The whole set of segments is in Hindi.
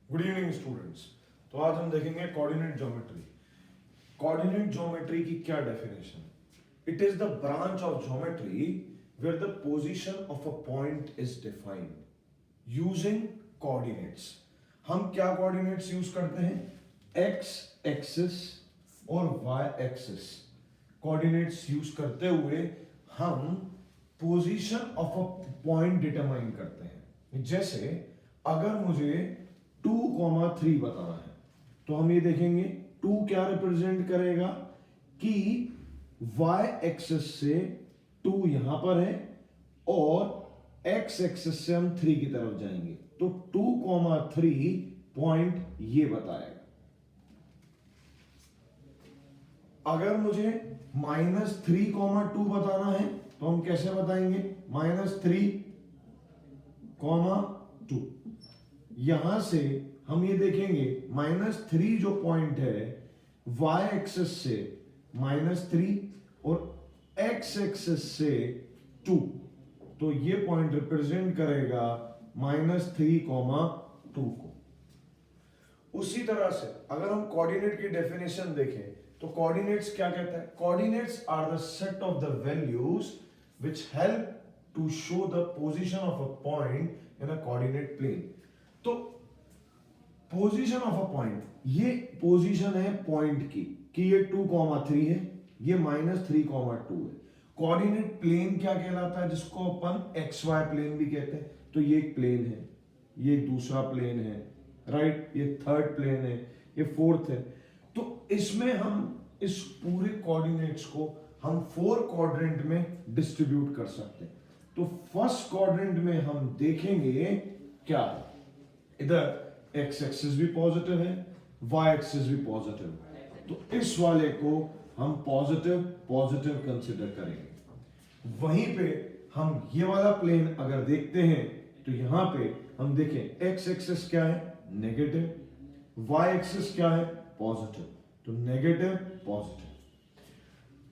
Good evening students. तो आज हम देखेंगे कोऑर्डिनेट ज्योमेट्री। कोऑर्डिनेट ज्योमेट्री की क्या definition? It is the branch of geometry where the position of a point is defined using coordinates. हम क्या कोऑर्डिनेट्स यूज करते हैं? एक्स एक्सिस और वाई एक्सिस कोऑर्डिनेट्स यूज करते हुए हम position of a point determine करते हैं। जैसे अगर मुझे 2,3 बताना है तो हम ये देखेंगे 2 क्या रिप्रेजेंट करेगा कि y एक्सिस से 2 यहां पर है और x एक्सिस से हम 3 की तरफ जाएंगे तो 2,3 पॉइंट ये बताएगा। अगर मुझे -3,2 बताना है तो हम कैसे बताएंगे? -3,2 यहां से हम ये देखेंगे -3 जो पॉइंट है y एक्सिस से -3 और x एक्सिस से 2, तो ये पॉइंट रिप्रेजेंट करेगा -3,2 को। उसी तरह से अगर हम कोऑर्डिनेट की डेफिनेशन देखें तो कोऑर्डिनेट्स क्या कहता है? Coordinates are the set of the values which help to show the position of a point in a coordinate plane. तो पोजीशन ऑफ अ पॉइंट, ये पोजीशन है पॉइंट की कि ये 2,3 है, ये -3,2 है। कोऑर्डिनेट प्लेन क्या कहलाता है? जिसको अपन एक्स वाई प्लेन भी कहते हैं। तो ये एक प्लेन है, ये दूसरा प्लेन है, राइट, ये थर्ड प्लेन है, ये फोर्थ है। तो इसमें हम इस पूरे कोऑर्डिनेट्स को हम 4 क्वाड्रेंट में डिस्ट्रीब्यूट कर सकते हैं। तो फर्स्ट क्वाड्रेंट में हम देखेंगे क्या है, इधर एक्स एक्सिस भी पॉजिटिव है, वाई एक्सिस भी पॉजिटिव है, तो इस वाले को हम पॉजिटिव पॉजिटिव कंसिडर करेंगे। वहीं पे हम ये वाला प्लेन अगर देखते हैं तो यहां पे हम देखें एक्स एक्सिस क्या है? नेगेटिव, वाई एक्सिस क्या है? पॉजिटिव, तो नेगेटिव पॉजिटिव।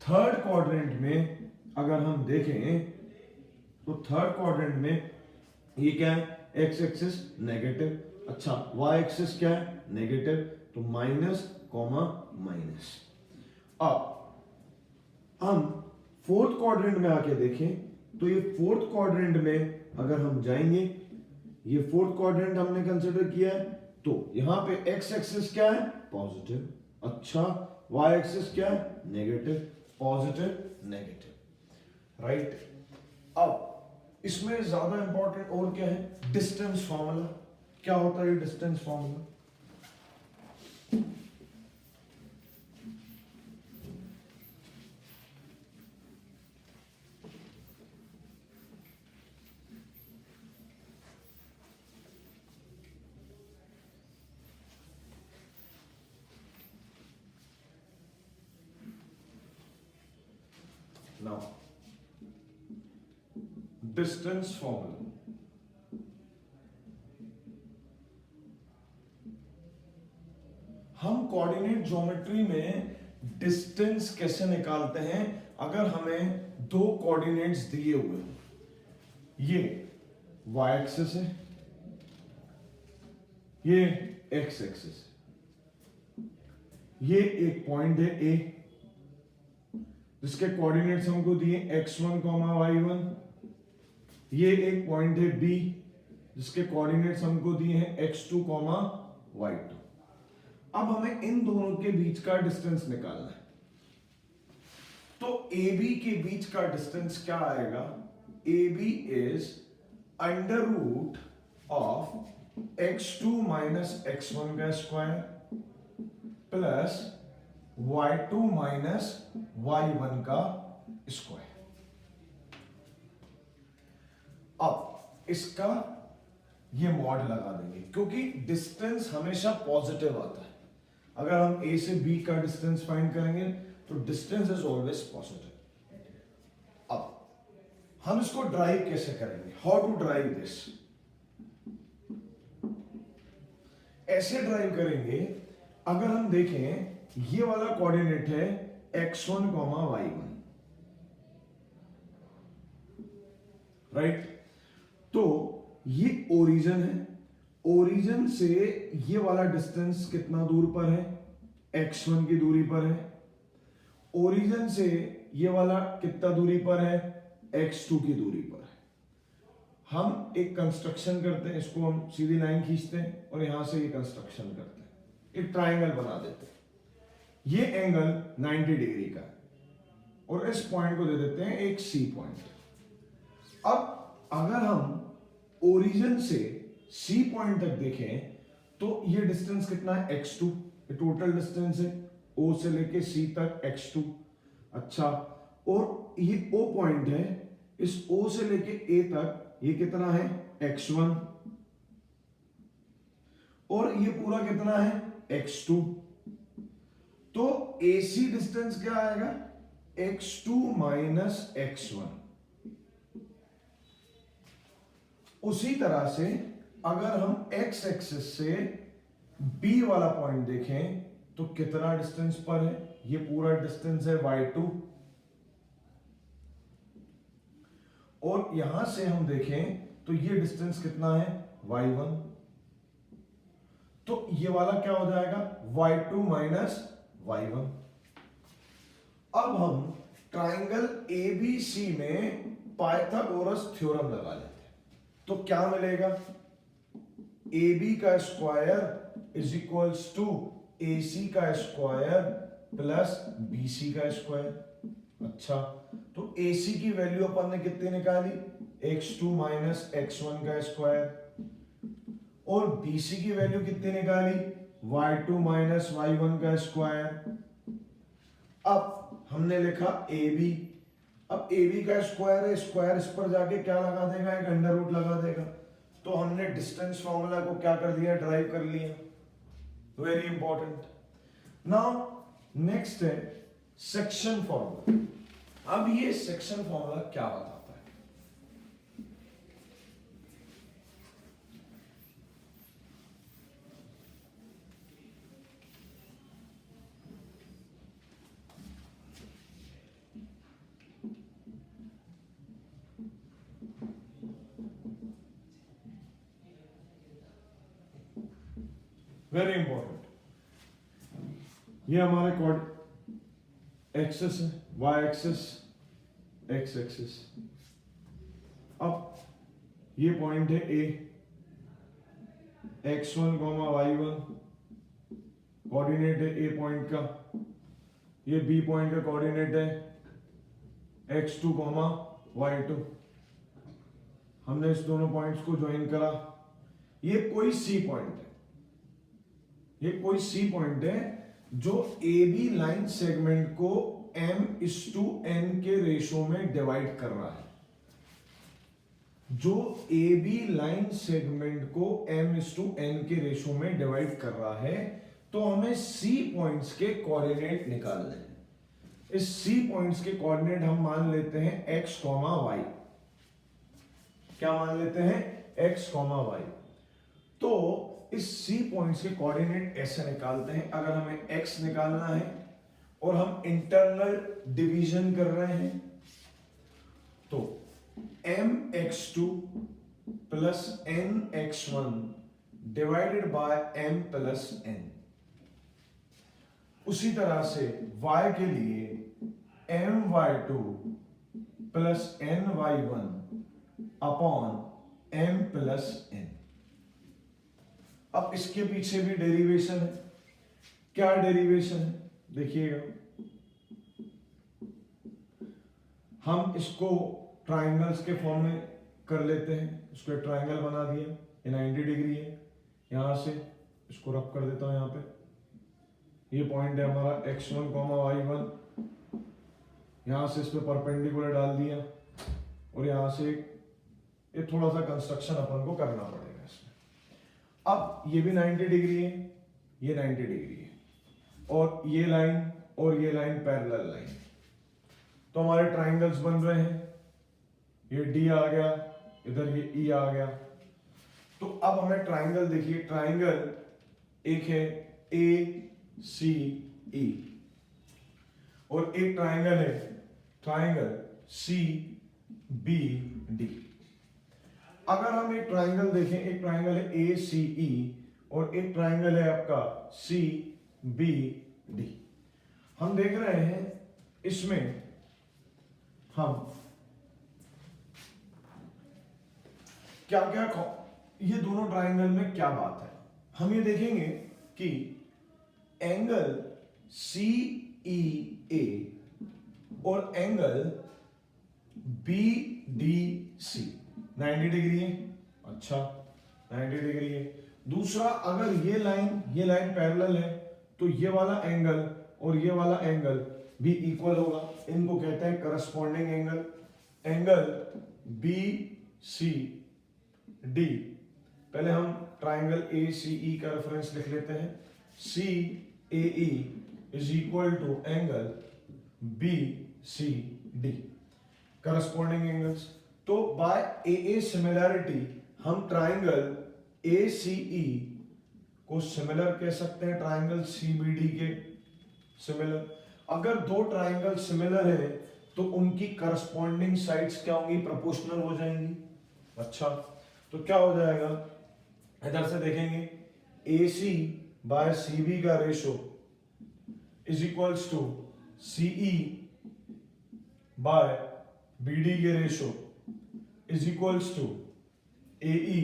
थर्ड क्वाड्रेंट में अगर हम देखें तो थर्ड क्वाड्रेंट में ये क्या है? एक्स एक्सिस नेगेटिव, अच्छा वाई एक्सिस क्या है? नेगेटिव, तो माइनस कॉमा माइनस। अब हम फोर्थ क्वाड्रेंट में आके देखें तो ये फोर्थ क्वाड्रेंट में अगर हम जाएंगे, ये फोर्थ क्वाड्रेंट हमने कंसिडर किया है, तो यहां पे एक्स एक्सिस क्या है? पॉजिटिव, अच्छा वाई एक्सिस क्या है? Negative, positive negative, right. अब इसमें ज्यादा इंपॉर्टेंट और क्या है? Distance formula. क्या होता है ये distance formula? Now distance formula, हम कोऑर्डिनेट ज्योमेट्री में डिस्टेंस कैसे निकालते हैं? अगर हमें 2 कोऑर्डिनेट्स दिए हुए, ये y एक्सिस है, ये x एक्सिस है, ये एक पॉइंट है A जिसके कोऑर्डिनेट्स हमको दिए x1, y1, ये एक पॉइंट है B जिसके कोऑर्डिनेट्स हमको दिए हैं x2, y2। अब हमें इन दोनों के बीच का डिस्टेंस निकालना है। तो AB के बीच का डिस्टेंस क्या आएगा? AB is under root of x2 minus x1 का square plus y2 minus y1 का स्क्वायर। अब इसका ये मॉड लगा देंगे क्योंकि डिस्टेंस हमेशा पॉजिटिव आता है। अगर हम A से B का डिस्टेंस फाइंड करेंगे तो डिस्टेंस इज ऑलवेज पॉजिटिव। अब हम इसको ड्राइव कैसे करेंगे? How to derive this? ऐसे ड्राइव करेंगे, अगर हम देखें ये वाला कोऑर्डिनेट है x1, y1, राइट, तो ये ओरिजिन है ओरिजिन से ये वाला डिस्टेंस कितना दूर पर है, x1 की दूरी पर है। ओरिजिन से ये वाला कितना दूरी पर है, x2 की दूरी पर है। हम एक कंस्ट्रक्शन करते हैं, इसको हम सीधी लाइन खींचते हैं और यहां से ये कंस्ट्रक्शन करते हैं, एक ट्राइंगल बना देते हैं। ये एंगल 90 डिग्री का है और इस पॉइंट को दे देते हैं एक C पॉइंट। अब अगर हम ओरिजिन से C पॉइंट तक देखें तो ये डिस्टेंस कितना है, x2, ये टोटल डिस्टेंस है O से लेके C तक x2। अच्छा, और ये O पॉइंट है, इस O से लेके A तक ये कितना है, x1, और ये पूरा कितना है, x2। तो AC डिस्टेंस क्या आएगा, x2 माइनस x1। उसी तरह से अगर हम x एक्सिस से B वाला पॉइंट देखें तो कितना डिस्टेंस पर है, ये पूरा डिस्टेंस है y2, और यहां से हम देखें तो ये डिस्टेंस कितना है, y1। तो ये वाला क्या हो जाएगा, y2 माइनस y1। अब हम ट्राइंगल ABC में पाइथागोरस थ्योरम लगा लेते हैं। तो क्या मिलेगा, AB का square is equals to AC का स्क्वायर प्लस BC का स्क्वायर। अच्छा, तो AC की वैल्यू अपन ने कितनी निकाली, x2 माइनस x1 का स्क्वायर, और BC की वैल्यू कितनी निकाली, y2 माइनस y1 का स्क्वायर। अब हमने लिखा AB, अब AB का स्क्वायर है, स्क्वायर इस पर जाके क्या लगा देगा, एक अंडर रूट लगा देगा। तो हमने डिस्टेंस फॉर्मूला को क्या कर दिया, ड्राइव कर लिया। Very important. नाउ नेक्स्ट है सेक्शन फॉर्मूला। अब ये सेक्शन फॉर्मूला क्या बताता है, वेरी इंपॉर्टेंट। ये हमारे कोड एक्सिस है, वाई एक्सिस, एक्स एक्सिस। अब ये पॉइंट है ए, x1 y1 कोऑर्डिनेट है ए पॉइंट का, ये बी पॉइंट का कोऑर्डिनेट है x2 y2। हमने इस दोनों पॉइंट्स को ज्वाइन करा। ये कोई सी पॉइंट है, ये कोई सी पॉइंट है जो ए बी लाइन सेगमेंट को m/n के रेशो में डिवाइड कर रहा है, जो ए बी लाइन सेगमेंट को m/n के रेशो में डिवाइड कर रहा है। तो हमें सी पॉइंट्स के कोऑर्डिनेट निकालने हैं। इस सी पॉइंट्स के कोऑर्डिनेट हम मान लेते हैं x, y। क्या मान लेते हैं, x, y। तो इस सी पॉइंट्स के कोऑर्डिनेट ऐसे निकालते हैं। अगर हमें x निकालना है और हम इंटरनल डिवीजन कर रहे हैं तो mx2 plus nx1 divided by m plus n। उसी तरह से y के लिए my2 plus ny1 upon m plus n। अब इसके पीछे भी डेरिवेशन है। क्या डेरिवेशन है, देखिएगा। हम इसको ट्राइंगल्स के फॉर्म में कर लेते हैं। इसको ट्राइंगल बना दिया, ये 90 डिग्री है। यहां से इसको रब कर देता हूं। यहाँ पे ये पॉइंट है हमारा x1, y1। यहां से इस पे परपेंडिकुलर डाल दिया और यहां से ये थोड़ा सा कंस्ट्रक्शन अपन को करना पड़ेगा इसमें। अब ये भी 90 डिग्री है, ये 90 डिग्री है, और ये लाइन पैरेलल लाइन। तो हमारे ट्राइंगल्स बन रहे हैं। ये D आ गया, इधर ये E आ गया। तो अब हमें ट्राइंगल देखिए, ट्राइंगल एक है ACE और एक ट्राइंगल है ट्राइंगल CBD। अगर हम एक ट्राइंगल देखें, एक ट्राइंगल है ए सी ई और एक ट्राइंगल है आपका सी बी डी। हम देख रहे हैं इसमें हम क्या क्या, ये दोनों ट्राइंगल में क्या बात है, हम ये देखेंगे कि एंगल सी ई ए और angle B D C 90 degree है। अच्छा 90 डिग्री है। दूसरा, अगर ये लाइन पैरेलल है तो ये वाला एंगल और ये वाला एंगल भी इक्वल होगा। इनको कहते हैं corresponding angle. Angle B C D, पहले हम ट्राइंगल ए सी ई का रेफरेंस लिख लेते हैं। C A E is equal to angle B C D, corresponding angles. तो बाय ए ए सिमिलैरिटी हम ट्राइंगल ए सी ई को सिमिलर कह सकते हैं ट्राइंगल सी बी डी के सिमिलर। अगर दो ट्राइंगल सिमिलर है तो उनकी करस्पॉन्डिंग साइड्स क्या होंगी, प्रोपोर्शनल हो जाएंगी। अच्छा, तो क्या हो जाएगा, इधर से देखेंगे A C by C B का ratio is equals to C E by B D के ratio is equals to A E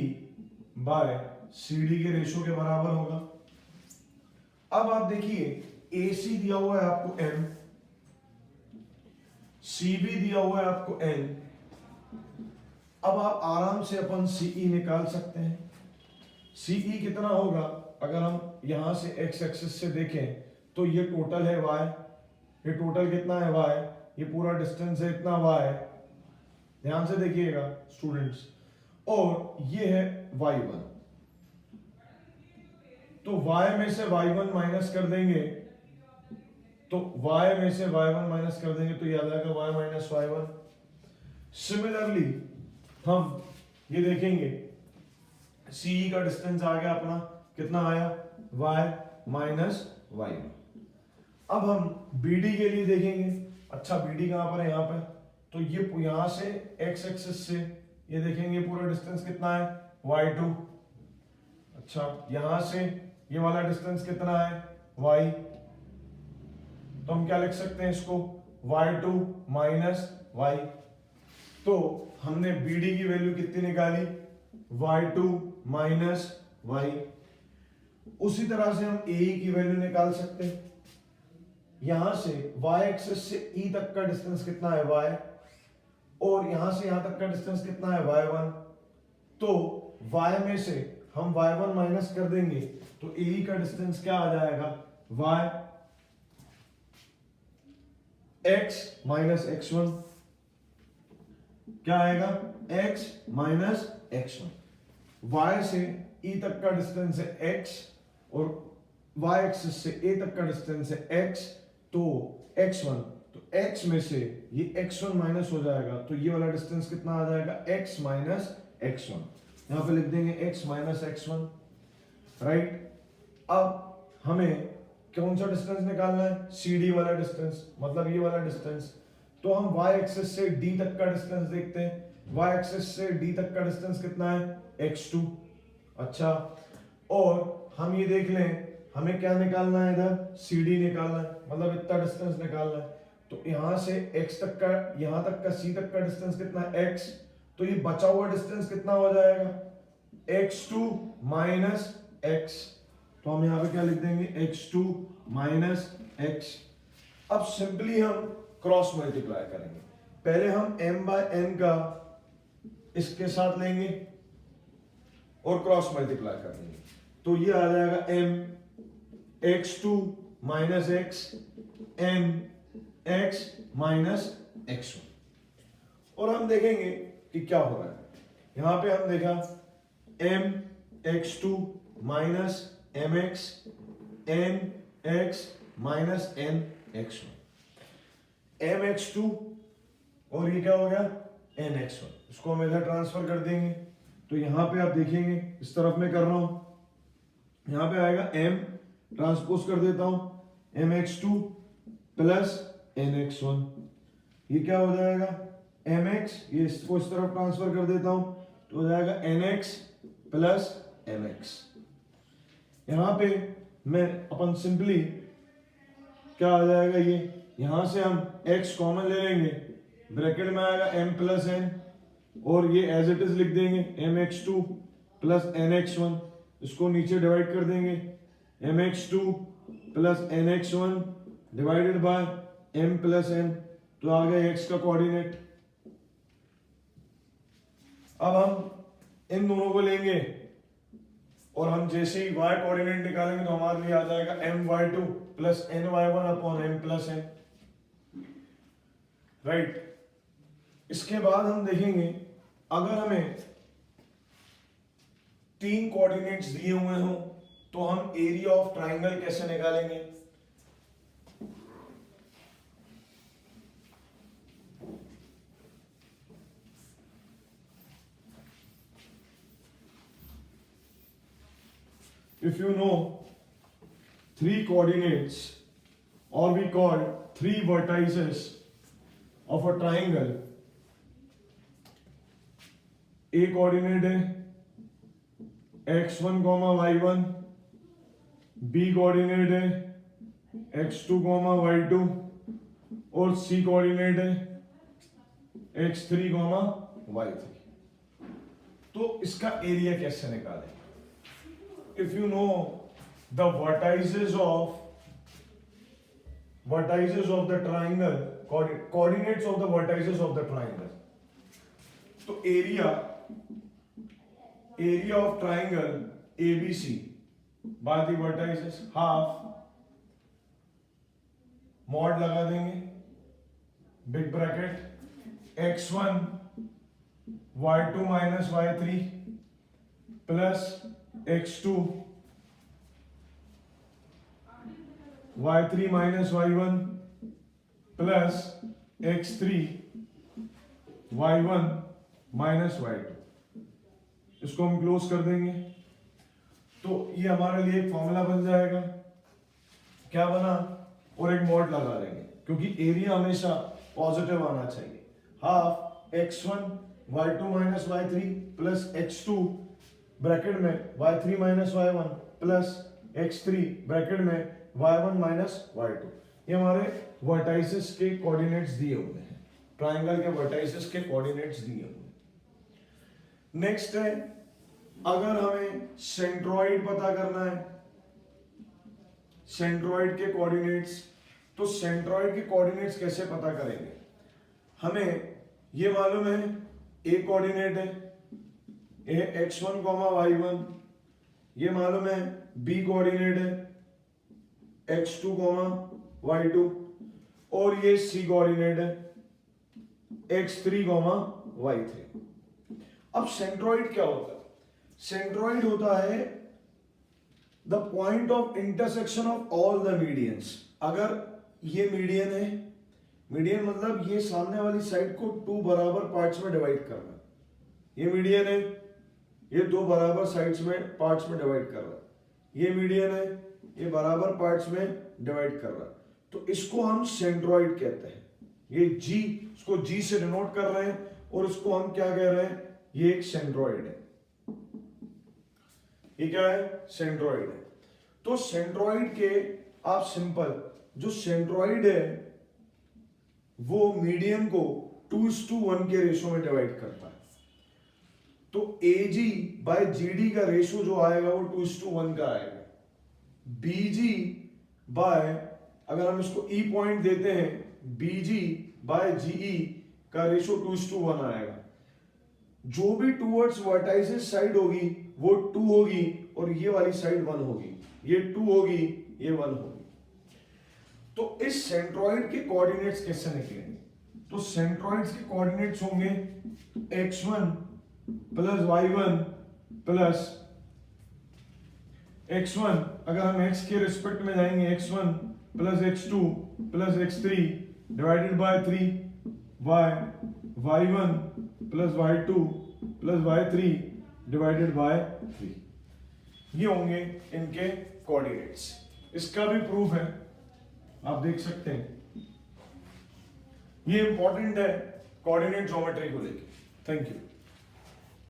by C D के रेशो के बराबर होगा। अब आप देखिए ए सी दिया हुआ है आपको m, सी बी दिया हुआ है आपको n। अब आप आराम से अपन सीई निकाल सकते हैं। सीई कितना होगा, अगर हम यहां से x एक्सिस से देखें तो ये टोटल है y, ये टोटल कितना है y, ये पूरा डिस्टेंस है इतना y, ध्यान से देखिएगा स्टूडेंट्स, और ये है y1। तो y में से y1 माइनस कर देंगे तो y में से y1 माइनस कर देंगे तो ये आ जाएगा y माइनस y1। सिमिलरली हम ये देखेंगे CE का डिस्टेंस आ गया अपना, कितना आया y माइनस y1। अब हम BD के लिए देखेंगे। अच्छा BD कहां पर है, यहाँ पे, तो ये यहां से x एक्सिस से ये देखेंगे पूरा डिस्टेंस कितना है y2। अच्छा, यहां से ये वाला डिस्टेंस कितना है y, तो हम क्या लिख सकते हैं इसको y2 माइनस y। तो हमने BD की वैल्यू कितनी निकाली, y2 माइनस y। उसी तरह से हम AE की वैल्यू निकाल सकते हैं। यहां से y एक्सिस से E तक का डिस्टेंस कितना है y, और यहां से यहां तक का डिस्टेंस कितना है y1। तो y में से हम y1 माइनस कर देंगे तो AE का डिस्टेंस क्या आ जाएगा y x माइनस x1, क्या आएगा x माइनस x1। y से E तक का डिस्टेंस है x और y एक्सिस से A तक का डिस्टेंस है x, तो x1, तो x में से ये x1 माइनस हो जाएगा तो ये वाला डिस्टेंस कितना आ जाएगा x माइनस x1। यहां पे लिख देंगे x माइनस x1, राइट। अब हमें कौन सा डिस्टेंस निकालना है, CD वाला डिस्टेंस, मतलब ये वाला डिस्टेंस। तो हम y एक्सिस से D तक का डिस्टेंस देखते हैं। y एक्सिस से D तक का डिस्टेंस कितना है x2। अच्छा, और हम ये देख लें हमें क्या निकालना है, इधर CD निकालना है, मतलब इतना डिस्टेंस निकालना है। तो यहां से x तक का, यहां तक का C तक का डिस्टेंस कितना है x, तो ये बचा हुआ डिस्टेंस कितना हो जाएगा x2 माइनस x। तो हम यहां पे क्या लिख देंगे x2 माइनस x। अब सिंपली हम क्रॉस मल्टीप्लाई करेंगे। पहले हम m बाय n का इसके साथ लेंगे और क्रॉस मल्टीप्लाई कर देंगे, तो ये आ जाएगा m x2 minus x n x minus x1। और हम देखेंगे कि क्या हो रहा है। यहां पे हम देखा m x2 minus mx n x minus n x1, mx2 और ये क्या हो गया nx1। इसको हम इधर ट्रांसफर कर देंगे तो यहां पे आप देखेंगे, इस तरफ में कर रहा हूं, यहां पे आएगा m ट्रांसपोज कर देता हूं mx2 प्लस nx1, ये क्या हो जाएगा mx, ये इसको इस तरफ ट्रांसफर कर देता हूं तो हो जाएगा nx प्लस mx। यहां पे मैं अपन सिंपली क्या आ जाएगा, ये यहां से हम x कॉमन ले लेंगे, ब्रैकेट में आएगा m प्लस n, और ये एज इट इज लिख देंगे mx2 प्लस nx1, इसको नीचे डिवाइड कर देंगे, mx2 plus nx1 divided by m plus n, तो आ गया x का कोऑर्डिनेट। अब हम इन दोनों को लेंगे और हम जैसे ही y कोऑर्डिनेट निकालेंगे तो हमारे लिए आ जाएगा my2 plus ny1 upon m plus n, right. इसके बाद हम देखेंगे अगर हमें 3 कोऑर्डिनेट्स दिए हुए हों तो हम एरिया ऑफ ट्राइंगल कैसे निकालेंगे। If you know 3 coordinates, or we call 3 vertices of a triangle, A coordinate है x1, y1, B coordinate है x2, y2, और C coordinate है x3, y3। तो इसका एरिया कैसे निकालें? If you know the vertices of the triangle, coordinates of the vertices of the triangle, तो area of triangle ABC by the vertices half, mod लगा देंगे, big bracket x1 y2 minus y3 plus x2 y3 minus y1 plus x3 y1 minus y2, इसको हम क्लोज कर देंगे। तो ये हमारे लिए एक फॉर्मूला बन जाएगा, क्या बना, और एक मॉड लगा देंगे क्योंकि एरिया हमेशा पॉजिटिव आना चाहिए। Half x1 y2 minus y3 plus x2 bracket में y3 minus y1 plus x3 bracket में y1 माइनस y2, ये हमारे वर्टाइसेस के कोऑर्डिनेट्स दिए हुए हैं, ट्राइंगल के वर्टाइसेस के कोऑर्डिनेट्स दिए हुए हैं। नेक्स्ट है, अगर हमें सेंट्रॉइड पता करना है, सेंट्रॉइड के कोऑर्डिनेट्स, तो सेंट्रॉइड के कोऑर्डिनेट्स कैसे पता करेंगे? हमें ये मालूम है ए कोऑर्डिनेट है ए x1, y1, ये मालूम है बी कोऑर्डिनेट है x2, y2, और ये सी कोऑर्डिनेट है x3, y3। अब सेंट्रॉइड क्या होता है? सेंट्रॉइड होता है the point of intersection of all the medians. अगर ये मीडियन है, मीडियन मतलब ये सामने वाली साइड को 2 बराबर पार्ट्स में डिवाइड करना, ये मीडियन है, ये 2 बराबर साइड्स में पार्ट्स में डिवाइड कर रहा है, ये मीडियन है, ये बराबर पार्ट्स में डिवाइड कर रहा है, तो इसको हम सेंट्रॉइड कहते हैं। ये जी, इसको जी से डिनोट कर रहे हैं और इसको हम क्या कह रहे हैं, ये एक सेंट्रॉइड है। ये क्या है? सेंट्रॉइड है। तो सेंट्रॉइड के आप सिंपल, जो सेंट्रॉइड है वो मीडियन को 2:1 के रेशो में डिवाइड करता है। तो AG बाय GD का रेशो जो आएगा वो 2:1 का आएगा। BG बाय, अगर हम इसको E पॉइंट देते हैं, BG बाय GE का रेशो 2:1 आएगा। जो भी टूवर्ड्स वर्टाइसेस साइड होगी वो 2 होगी और ये वाली साइड 1 होगी, ये 2 होगी, ये 1 होगी। तो इस सेंट्रॉइड के कोऑर्डिनेट्स कैसे निकलेंगे? तो सेंट्रॉइड्स के कोऑर्डिनेट्स होंगे x1 plus y1 plus x1, अगर हम x के रिस्पेक्ट में जाएंगे, x1 plus x2 plus x3 divided by 3 y1 plus y2 plus y3 divided by 3, ये होंगे इनके कोऑर्डिनेट्स। इसका भी प्रूफ है, आप देख सकते हैं। ये इंपॉर्टेंट है कोऑर्डिनेट ज्योमेट्री को लेकर। Thank you.